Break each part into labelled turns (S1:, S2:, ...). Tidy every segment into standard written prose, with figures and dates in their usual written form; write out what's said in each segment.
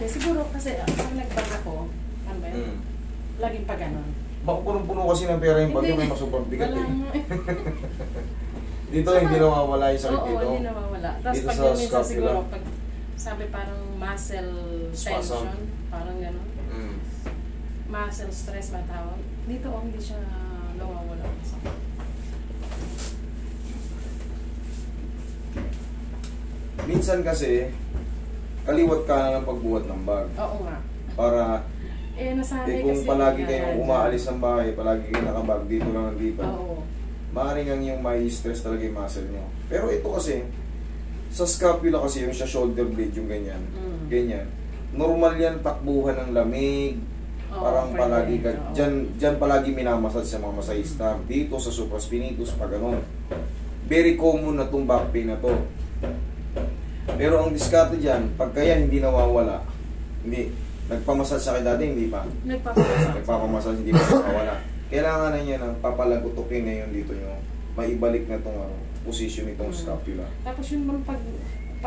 S1: masali. Siguro kasi pag nag-bag ako, ano ba yun? Laging pa ganon.
S2: Baka punong-puno kasi ng pera yung bagyo, may masupang bigat
S1: Wala
S2: eh.
S1: nga eh.
S2: Dito hindi nawawala yung sakit dito.
S1: Oo, hindi nawawala. Tapos
S2: Dito
S1: pag
S2: sa
S1: minsan
S2: scapula.
S1: siguro, pag sabi parang muscle
S2: Spasm.
S1: tension, parang gano'n. Muscle stress ba tawag? Dito hindi siya nawawala.
S2: Minsan kasi, kaliwat ka na ng pagbuhat ng bag.
S1: Oo nga.
S2: Para,
S1: Nasanay
S2: kung
S1: kasi
S2: palagi
S1: yung
S2: kayong
S1: ganyan.
S2: umaalis ng bahay, palagi kayong nakabag, dito lang nandito.
S1: Oo.
S2: Maaaring ang yung may stress talaga yung muscle nyo. Pero ito kasi, sa scapula kasi yung sa shoulder blade, yung ganyan, ganyan. Normal yan takbuhan ng lamig, parang
S1: pwede.
S2: palagi ka,
S1: Oo.
S2: dyan palagi minamasad sa mga masahista. Dito sa supraspinatus, pa ganun. Very common na itong back pain na to. Pero ang diskarte dyan, pag kaya hindi nawawala, hindi, nagpamasad sa akin dati, hindi pa. Nagpapamasad, hindi pa nawawala. Kailangan na niya ng papalagutukin na yun dito nyo. Maibalik na itong position nitong scapula.
S1: Tapos yun pag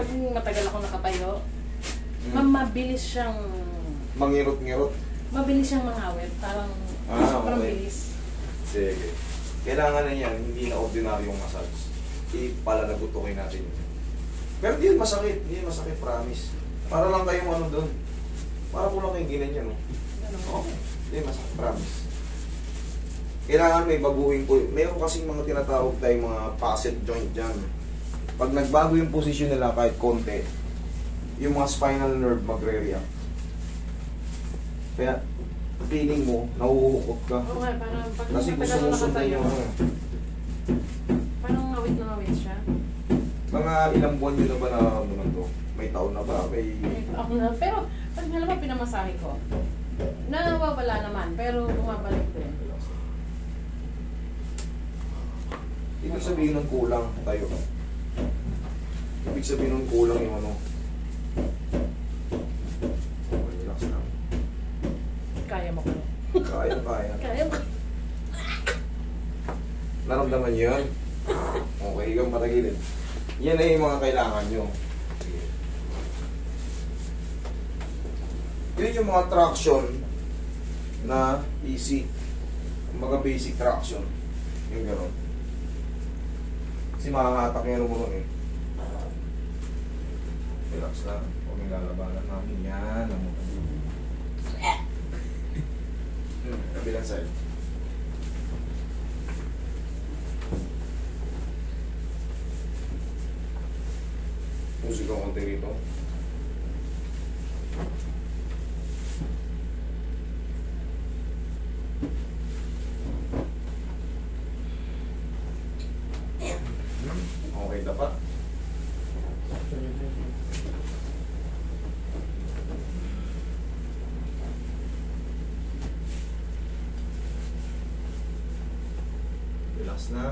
S1: matagal ako nakatayo, mabilis siyang
S2: Mangirot-ngirot.
S1: mabilis siyang mangawit. Parang sobrang
S2: okay.
S1: bilis.
S2: Sige. Kailangan na yan, hindi na ordinaryong massage. Ipalalagutukin natin yun. Pero di yun masakit. Di yun masakit, promise. Para lang kayong ano doon. Para po lang kayong ginanyan, no? Okay. Di yun masakit, promise. Kailangan may baguhin po. Meron kasing mga tinatawag tayong mga facet joint dyan. Pag nagbago yung posisyon nila kahit konti, yung mga spinal nerve magre-react. Kaya, feeling mo, nahuhukot ka.
S1: Oo nga, parang pag
S2: Kasi gusto
S1: matagal
S2: mo
S1: ako
S2: sundan
S1: nakatayo,
S2: yung
S1: parang ngawit na ngawit siya.
S2: mga ilang buwan nyo na ba nararamdaman to? May taon na ba? May...
S1: Ako na, pero pag naman pinamasahe ko, nawawala naman, pero bumabalik din.
S2: Ibig sabihin ng kulang tayo. Ibig sabihin ng kulang yung ano. Okay, relax lang.
S1: Kaya mo ko.
S2: Kaya.
S1: Kaya mo.
S2: Naramdaman nyo yun? Okay, ikaw patagilid. Yan ay yung mga kailangan nyo. Sige. Yun yung mga traction na easy. Mga basic traction. Yung gano'n. Kasi makakatak yan mo nun eh. Relax lang. Huwag yung lalabanan namin. Yan. Kabilang side. Musik ang konti rito. Okay, dapat. Relax na.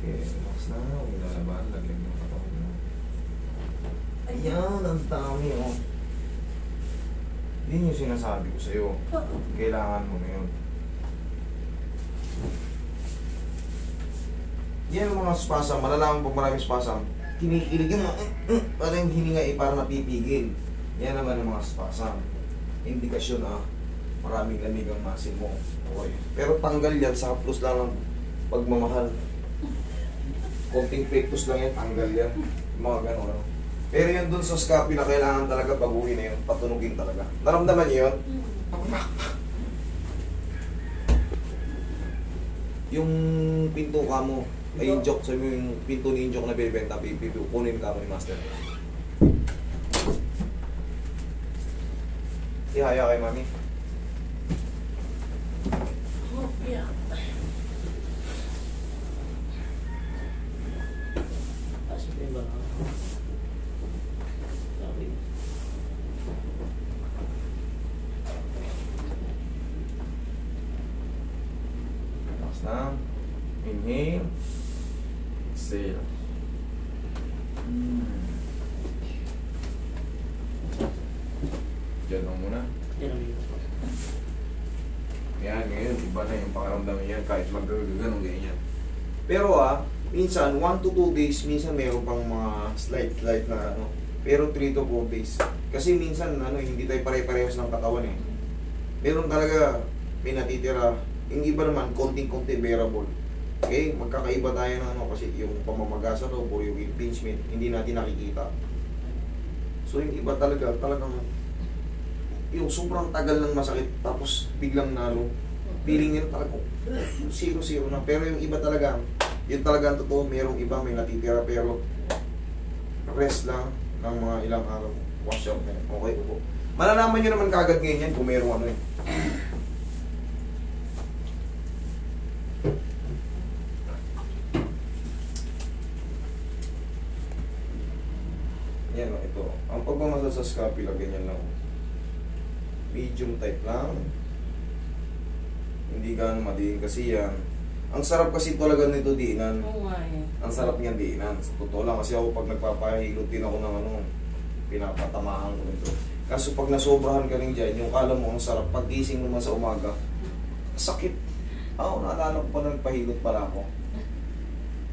S2: Okay, relax na. Huwag lalaban. Lagyan mo katawan mo. Ayan, ang dami oh. Yun yung sinasabi ko sa'yo. Kailangan mo na yun. Yan ang mga spasm. Malalaman pag maraming spasm. Kinikilig yung parang yung hininga eh, parang napipigil. Yan naman ang mga spasm. Indikasyon maraming lamig ang masin mo. Okay. Pero tanggal yan sa plus lang ng pagmamahal. Konting pectus lang yan, tanggal yan. Mga gano'n. Pero yun dun sa scapula, kailangan talaga baguhin na yun, patunugin talaga. Naramdaman niyo yun? Yung pinto ka mo, ay injok, sabi mo yung pinto ni injok na binibenta, kunin ka mo ni Master. Ihaya kay Mami.
S1: Oh, yeah.
S2: Na. Inhale. Exhale. Diyan lang muna. Yan, ngayon, iba na yung pakaramdam yan kahit mag-ganong ganyan. Pero minsan 1 to 2 days, minsan meron pang mga slight na ano. Pero 3 to 4 days. Kasi minsan hindi tayo pare-parehas ng katawan eh. Meron talaga may natitira. Yung iba naman konting-konti bearable. Okay, magkakaiba tayo ng kasi yung pamamagasa o yung impingement hindi natin nakikita. So yung iba talagang yung sobrang tagal ng masakit tapos biglang feeling nila talaga 0-0 na. Pero yung iba talaga, yun talaga ang totoo, merong iba may natitira pero rest lang ng mga ilang araw. Wash out na yun. Okay, upo. Malalaman nyo naman kagad ngayon yan kung merong Yan ito. Ang pagmamasal sa scapula, ganyan lang. Medium type lang. Hindi gaano madiin kasi yan. Ang sarap kasi talaga nito diinan. Ang sarap niyan diinan. Sa totoo lang kasi ako pag nagpapahilot din ako ng pinapatamahan ko nito. Kaso pag nasobrahan ka rin dyan, yung kala mo ang sarap, pag gising mo naman sa umaga, sakit. Naalala ko pa nagpahilot pala ako.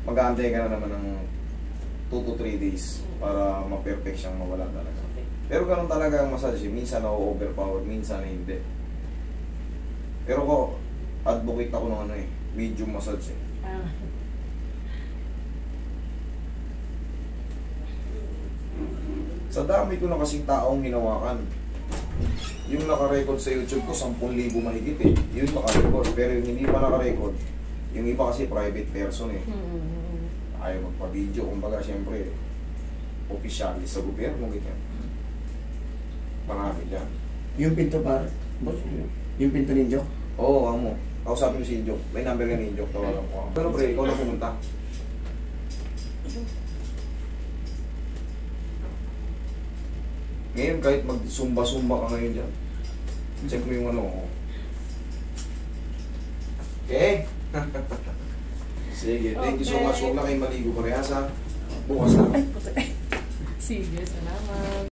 S2: Mag-aantay ka na naman ng 2 to 3 days para ma-perfect siyang mawala talaga. Pero ganun talaga ang massage. Minsan ako overpower, minsan hindi. Pero ko, advocate ako ng medium massage eh. Sa dami ko na kasing taong hinawakan. Yung naka-record sa YouTube ko, 10,000 mahigit eh. Yun naka-record. Pero yung hindi pa naka-record, yung iba kasi private person eh. Ayaw magpa-video. Kumbaga, syempre, officially sa gobyerno, ganyan. Marami dyan.
S3: Yung pinto par, boss, yung pinto ninyo?
S2: Oo, amo. Kausapin mo si Injok. May number ka ni Injok. Tawagan ko. Pero pre, ikaw na pumunta. Ngayon, kahit mag-sumba-sumba ka ngayon dyan, check mo yung Okay? Sige, thank you so much. Huwag na kayong maligo parehas ha. Bukas na.
S1: Sige, salamat.